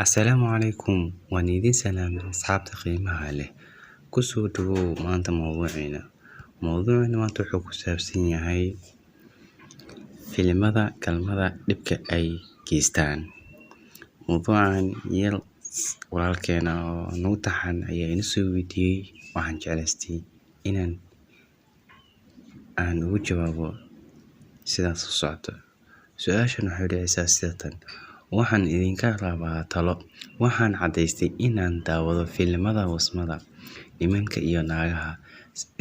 Asalaamu calaykum waan idin salaamay asxaabta qiimaha leh ku soo dhawow maanta mowduuceena maanta wuxuu ku saabsan yahay filimada galmada dhibka ay geystaan. Mowduucan yar walaalkeena oo nagu taxan ayaa ina soo weydiiyey, waxaan jeclaystay inaan ugu jawaabo sidaas u socoto. Su-aashan waxay dhacaysaa sida tan: waxaan idinka rabaa talo. Waxaan cadaystay inaan daawado filimada wasmada, nimanka iyo naagaha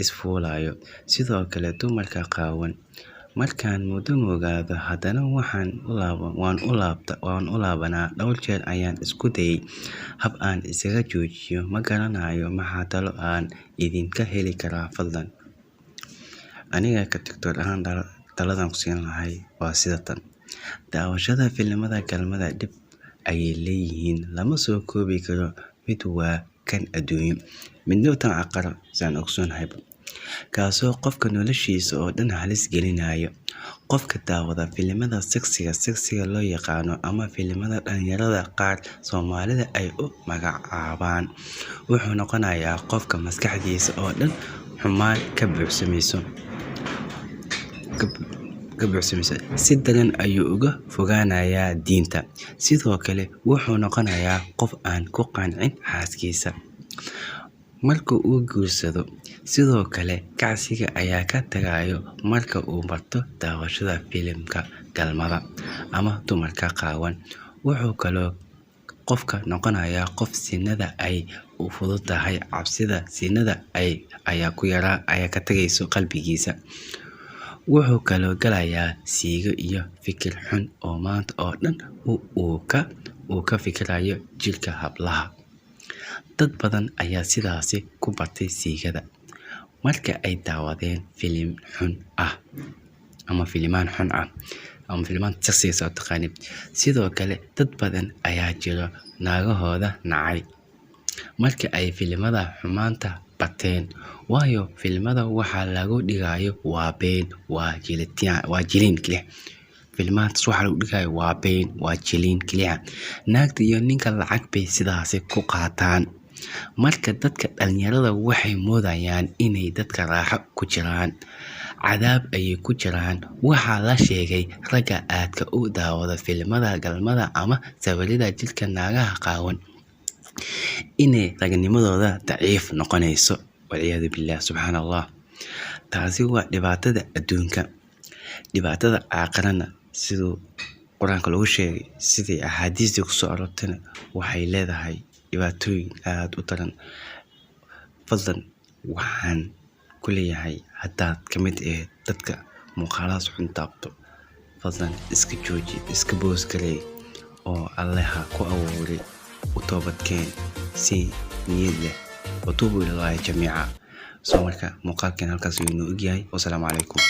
isfuulayo, sidoo kale dumarka qaawan. Markaan muddo moogaado, haddana waan u laabanaa. Dhowr jeer ayaan isku dayay hab aan isaga joojiyo, ma garanayo maxaa talo aan idinka heli karaa fadlan. Aniga ka tiktoor ahaan taladan ku siin lahay waa sida tan: daawashada filimada galmada dhib ayay leeyihiin, lama soo koobi karo. Mid waa kan adduunyo, midna tan aqal saan ogsoonahay, kaasoo qofka noloshiisa oo dhan halis gelinayo. Qofka daawada filimada seksiga loo yaqaano ama filimada dhalinyarada qaar Soomaalida ay u magacaabaan wuxuu noqonayaa qofka maskaxdiisa oo dhan xumaan ka buuxsamayso. Si daran ayuu uga fogaanayaa diinta. Sidoo kale wuxuu noqonayaa qof aan ku qancin xaaskiisa marka uu guursado. Sidoo kale kacsiga ayaa ka tagayo marka uu barto daawashada filimka galmada ama dumarka qaawan. Wuxuu kaloo qofka noqonayaa qof sinada ay u fududahay, cabsida sinada ayaa ka tagayso qalbigiisa. Wuxuu kaloo galayaa siigo iyo fikir xun oo maanta oo dhan uu ka fikirayo jirka hablaha. Dad badan ayaa sidaasi ku bartay siigada marka ay daawadeen filim xun ah ama filimaan xun ah ama filimaan seksiga soo taqaanid. Sidoo kale dad badan ayaa jiro naagahooda nacay marka ay filimada xumaanta bateen, waayo filimada waxaa lagu dhigayo waa been, waa jilin keliya. Filimaantaas waxaa lagu dhigayo waa been, waa jilin keliya. Naagta iyo ninka lacag bay sidaasi ku qaataan. Marka dadka dhalinyarada waxay moodayaan inay dadka raaxo ku jiraan, cadaab ayay ku jiraan. Waxaa la sheegay ragga aadka u daawada filimada galmada ama sawirada jirka naagaha qaawan inay ragnimadooda daciif noqonayso. Walciyaadu billah, subxaanallah. Taasi waa dhibaatada adduunka. Dhibaatada aakhirana siduu quraanka lagu sheegay, sidii axaadiistii ku soo aroortayna waxay leedahay dhibaatooyin aad u daran. Fadlan waxaan ku leeyahay haddaad ka mid ahayd dadka muuqaaladaas xun taabto, fadlan iska jooji, iska boos gareey oo Allaha ku abuuray u toobadkeen si niyad leh. Watuubu ilaahi jamiica. Soo marka muuqaalkan halkaas ayuu inoo egyahay. Wassalaamu calaykum.